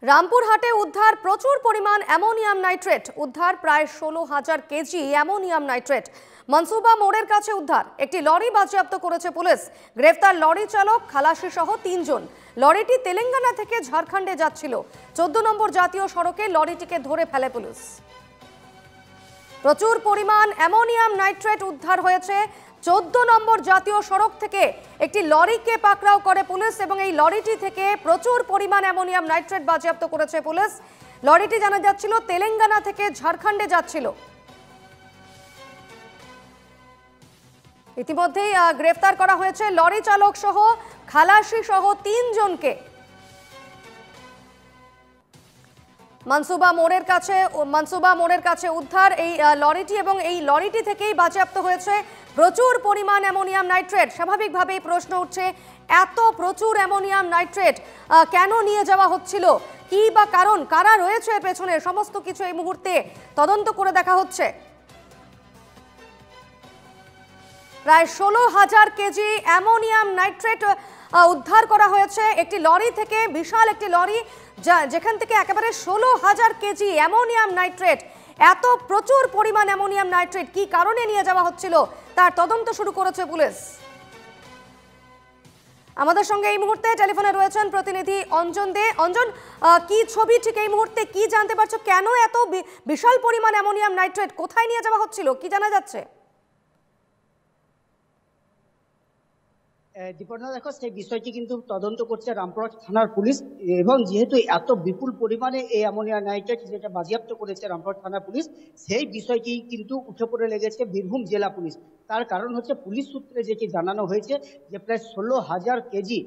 রামপুরহাটে উদ্ধার প্রচুর পরিমাণ অ্যামোনিয়াম নাইট্রেট। উদ্ধার প্রায় 16,000 কেজি অ্যামোনিয়াম নাইট্রেট। মনসুবা মোড়ের কাছে উদ্ধার একটি লরি বাজেয়াপ্ত করেছে পুলিশ। গ্রেফতার লরি চালক, খালাসি সহ 3 জন। লরিটি তেলেঙ্গানা থেকে ঝাড়খণ্ডে যাচ্ছিল। 14 নম্বর জাতীয় সড়কে লরিটিকে ধরে ফেলে পুলিশ। প্রচুর পরিমাণ অ্যামোনিয়াম নাইট্রেট উদ্ধার হয়েছে। 14 নম্বর জাতীয় সড়ক থেকে একটি লরিকে পাকড়াও করে পুলিশ এবং এই লরিটি থেকে প্রচুর পরিমাণ অ্যামোনিয়াম নাইট্রেট বাজেয়াপ্ত করেছে পুলিশ। লরিটি জানা যাচ্ছিল তেলেঙ্গানা থেকে ঝাড়খণ্ডে যাচ্ছিল। ইতিমধ্যেই গ্রেফতার করা হয়েছে লরি চালক সহ খালাসি সহ 3 জনকে। মনসুবা মোড়ের কাছে উদ্ধার এই লরিটি এবং এই লরিটি থেকেই বাজেয়াপ্ত হয়েছে প্রচুর পরিমাণ অ্যামোনিয়াম নাইট্রেট। স্বাভাবিকভাবেই প্রশ্ন উঠছে, এত প্রচুর অ্যামোনিয়াম নাইট্রেট কেন নিয়ে যাওয়া হচ্ছিল, কি বা কারণ, কারা রয়েছে এর পেছনে, সমস্ত কিছু এই মুহূর্তে তদন্ত করে দেখা হচ্ছে। প্রায় 16,000 কেজি অ্যামোনিয়াম নাইট্রেট উদ্ধার করা হয়েছে একটি লরি থেকে। বিশাল একটি লরি যেখান থেকে একেবারে 16,000 কেজি অ্যামোনিয়াম নাইট্রেট, এত প্রচুর পরিমাণ অ্যামোনিয়াম নাইট্রেট কি কারণে নিয়ে যাওয়া হচ্ছিল তার তদন্ত শুরু করেছে পুলিশ। আমাদের সঙ্গে এই মুহূর্তে টেলিফোনে রয়েছেন প্রতিনিধি অঞ্জন দে। অঞ্জন, কি ছবি ঠিক এই মুহূর্তে, কি জানতে পারছো, কেন এত বিশাল পরিমাণ অ্যামোনিয়াম নাইট্রেট, কোথায় নিয়ে যাওয়া হচ্ছিল, কি জানা যাচ্ছে? দীপর্ণা, দেখো, সেই বিষয়টি কিন্তু তদন্ত করছে রামপুরহাট থানার পুলিশ এবং যেহেতু এত বিপুল পরিমাণে এই অ্যামোনিয়া নাইট্রেট যেটা বাজেয়াপ্ত করেছে রামপুরহাট থানা পুলিশ, সেই বিষয়টি কিন্তু উঠে পড়ে লেগেছে বীরভূম জেলা পুলিশ। তার কারণ হচ্ছে পুলিশ সূত্রে যেটি জানানো হয়েছে যে প্রায় 16,000 কেজি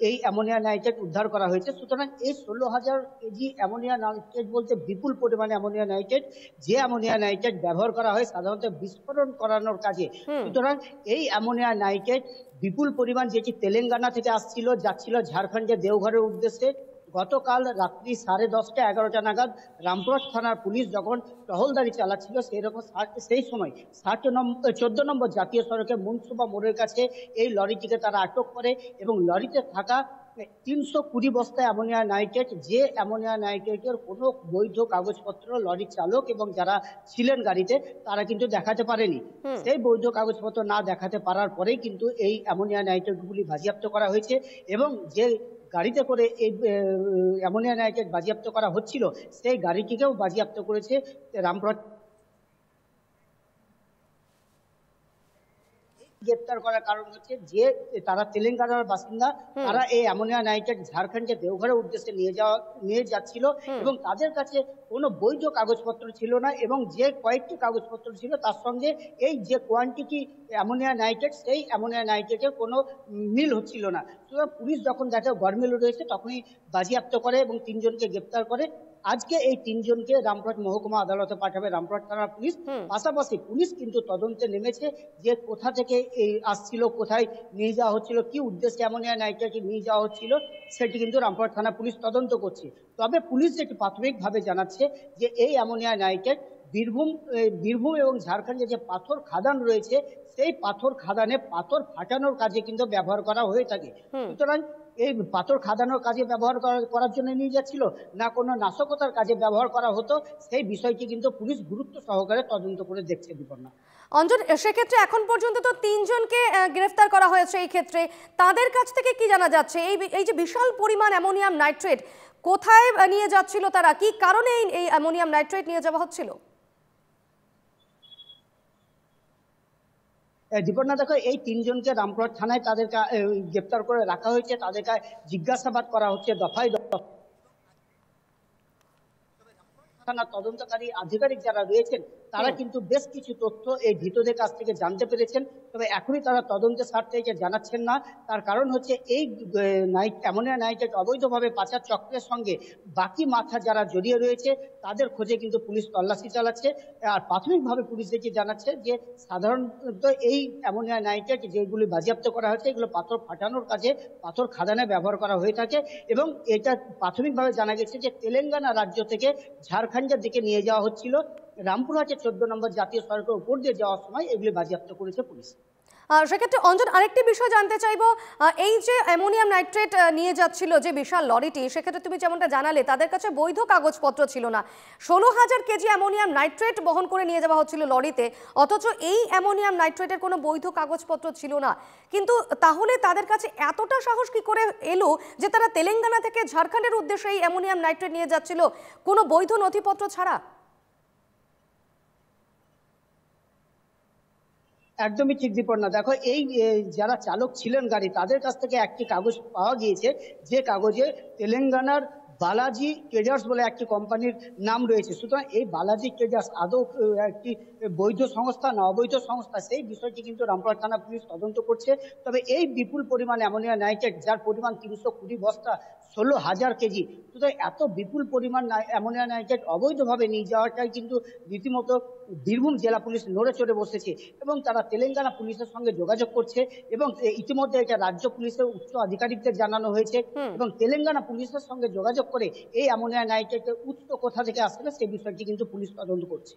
এই অ্যামোনিয়া নাইট্রেট উদ্ধার করা হয়েছে। সুতরাং এই 16,000 কেজি অ্যামোনিয়া নাইট্রেট বলতে বিপুল পরিমাণে অ্যামোনিয়া নাইট্রেট, যে অ্যামোনিয়া নাইট্রেট ব্যবহার করা হয় সাধারণত বিস্ফোরণ করানোর কাজে। সুতরাং এই অ্যামোনিয়া নাইট্রেট বিপুল পরিমাণ যেটি তেলেঙ্গানা থেকে যাচ্ছিল ঝাড়খণ্ডের দেওঘরের উদ্দেশ্যে। গতকাল রাত্রি 10:30 11টা নাগাদ রামপুরহাট থানার পুলিশ যখন টহলদারি চালাচ্ছিল সেই সময় 14 নম্বর জাতীয় সড়কে মনসুবা মোড়ের কাছে এই লরিটিকে তারা আটক করে এবং লরিতে থাকা 320 বস্তা অ্যামোনিয়া নাইট্রেট, যে অ্যামোনিয়া নাইট্রেটের কোনো বৈধ কাগজপত্র লরির চালক এবং যারা ছিলেন গাড়িতে তারা কিন্তু দেখাতে পারেনি। সেই বৈধ কাগজপত্র না দেখাতে পারার পরেই কিন্তু এই অ্যামোনিয়া নাইট্রেটগুলি বাজেয়াপ্ত করা হয়েছে এবং যে গাড়িতে করে এই অ্যামোনিয়া নাইট্রেট বাজেয়াপ্ত করা হচ্ছিল সেই গাড়িটিকেও বাজেয়াপ্ত করেছে রামপুরহাট। গ্রেপ্তার করার কারণ হচ্ছে যে তারা তেলেঙ্গানার বাসিন্দা, তারা এই অ্যামোনিয়া নাইট্রেট ঝাড়খণ্ডে দেওঘরের উদ্দেশ্যে নিয়ে যাচ্ছিল এবং তাদের কাছে কোনো বৈধ কাগজপত্র ছিল না এবং যে কয়েকটি কাগজপত্র ছিল তার সঙ্গে এই যে কোয়ান্টিটি অ্যামোনিয়া নাইট্রেট, সেই অ্যামোনিয়া নাইট্রেটের কোনো মিল হচ্ছিল না। সুতরাং পুলিশ যখন দেখে গরমিল রয়েছে তখনই বাজেয়াপ্ত করে এবং 3 জনকে গ্রেপ্তার করে। আজকে এই 3 জনকে রামপুরহাট মহকুমা আদালতে পাঠাবে রামপুরহাট থানার পুলিশ। পাশাপাশি পুলিশ কিন্তু তদন্তে নেমেছে যে কোথা থেকে এই আসছিল, কোথায় নিয়ে যাওয়া হচ্ছিল, কি উদ্দেশ্যে অ্যামোনিয়া নাইট্রেট নিয়ে যাওয়া হচ্ছিল, সেটি কিন্তু রামপুরহাট থানা পুলিশ তদন্ত করছে। তবে পুলিশ যেটি প্রাথমিকভাবে জানাচ্ছে যে এই অ্যামোনিয়া নাইট্রেট বীরভূম এবং ঝাড়খণ্ডে যে পাথর খাদান রয়েছে সেই পাথর খাদানে পাথর ফাটানোর কাজে কিন্তু ব্যবহার করা হয়ে থাকে। সুতরাং এই পাথর খাদানোর কাজে ব্যবহার করার জন্য নিয়ে যাচ্ছিল না কোনো নাশকতার কাজে ব্যবহার করা হতো, সেই বিষয়টি কিন্তু পুলিশ গুরুত্ব সহকারে তদন্ত করে দেখছে। বিপন্না, অঞ্জন, সেক্ষেত্রে এখন পর্যন্ত তো 3 জনকে গ্রেফতার করা হয়েছে। এই ক্ষেত্রে তাদের কাছ থেকে কি জানা যাচ্ছে, এই যে বিশাল পরিমাণ অ্যামোনিয়াম নাইট্রেট কোথায় নিয়ে যাচ্ছিল, তারা কি কারণে এই অ্যামোনিয়াম নাইট্রেট নিয়ে যাওয়া হচ্ছিল? দীপর্ণা, দেখো, এই 3 জনকে রামপুরহাট থানায় তাদেরকে গ্রেপ্তার করে রাখা হয়েছে। তাদেরকে জিজ্ঞাসাবাদ করা হচ্ছে দফায় দফায়। তদন্তকারী আধিকারিক যারা রয়েছেন তারা কিন্তু বেশ কিছু তথ্য এই ধৃতদের কাছ থেকে জানতে পেরেছেন, তবে এখনই তারা তদন্তের স্বার্থে জানাচ্ছেন না। তার কারণ হচ্ছে এই অ্যামোনিয়া নাইট্রেট অবৈধভাবে পাচার চক্রের সঙ্গে বাকি মাথা যারা জড়িয়ে রয়েছে তাদের খোঁজে কিন্তু পুলিশ তল্লাশি চালাচ্ছে। আর প্রাথমিকভাবে পুলিশ যেটি জানাচ্ছে যে সাধারণত এই অ্যামোনিয়া নাইট্রেট যেগুলি বাজেয়াপ্ত করা হয়েছে এগুলো পাথর ফাটানোর কাজে, পাথর খাদানে ব্যবহার করা হয়ে থাকে এবং এটা প্রাথমিকভাবে জানা গেছে যে তেলেঙ্গানা রাজ্য থেকে ঝাড়খণ্ডের দিকে নিয়ে যাওয়া হচ্ছিল। রামপুরহাটে 14 নম্বর জাতীয় সড়কের উপর দিয়ে যাওয়ার সময় এগুলি বাজেয়াপ্ত করেছে পুলিশ। সেক্ষেত্রে অঞ্জন আরেকটি বিষয় জানতে চাইবো, এই যে অ্যামোনিয়াম নাইট্রেট নিয়ে যাচ্ছিল যে বিশাল লরিটি, সেক্ষেত্রে তুমি যেমনটা জানালে তাদের কাছে বৈধ কাগজপত্র ছিল না। 16,000 কেজি অ্যামোনিয়াম নাইট্রেট বহন করে নিয়ে যাওয়া হচ্ছিল লরিতে, অথচ এই অ্যামোনিয়াম নাইট্রেটের কোনো বৈধ কাগজপত্র ছিল না। কিন্তু তাহলে তাদের কাছে এতটা সাহস কি করে এলো যে তারা তেলেঙ্গানা থেকে ঝাড়খণ্ডের উদ্দেশ্যে এই অ্যামোনিয়াম নাইট্রেট নিয়ে যাচ্ছিল কোনো বৈধ নথিপত্র ছাড়া? একদমই ঠিক দীপর্ণা, দেখো এই যারা চালক ছিলেন গাড়ি তাদের কাছ থেকে একটি কাগজ পাওয়া গিয়েছে, যে কাগজে তেলেঙ্গানার বালাজি ট্রেডার্স বলে একটি কোম্পানির নাম রয়েছে। সুতরাং এই বালাজি ট্রেডার্স আদৌ একটি বৈধ সংস্থা না অবৈধ সংস্থা, সেই বিষয়টি কিন্তু রামপুরহাট থানা পুলিশ তদন্ত করছে। তবে এই বিপুল পরিমাণ অ্যামোনিয়া নাইট্রেট, যার পরিমাণ 320 বস্তা, 16,000 কেজি, সুতরাং এত বিপুল পরিমাণ অ্যামোনিয়া নাইট্রেট অবৈধভাবে নিয়ে যাওয়াটাই কিন্তু রীতিমতো বীরভূম জেলা পুলিশ নড়ে চড়ে বসেছে এবং তারা তেলেঙ্গানা পুলিশের সঙ্গে যোগাযোগ করছে এবং ইতিমধ্যে এটা রাজ্য পুলিশের উচ্চ আধিকারিকদের জানানো হয়েছে এবং তেলেঙ্গানা পুলিশের সঙ্গে যোগাযোগ করে এই অ্যামোনিয়া নাইট্রেটের উৎস কোথা থেকে আসছে সে বিষয়টি কিন্তু পুলিশ তদন্ত করছে।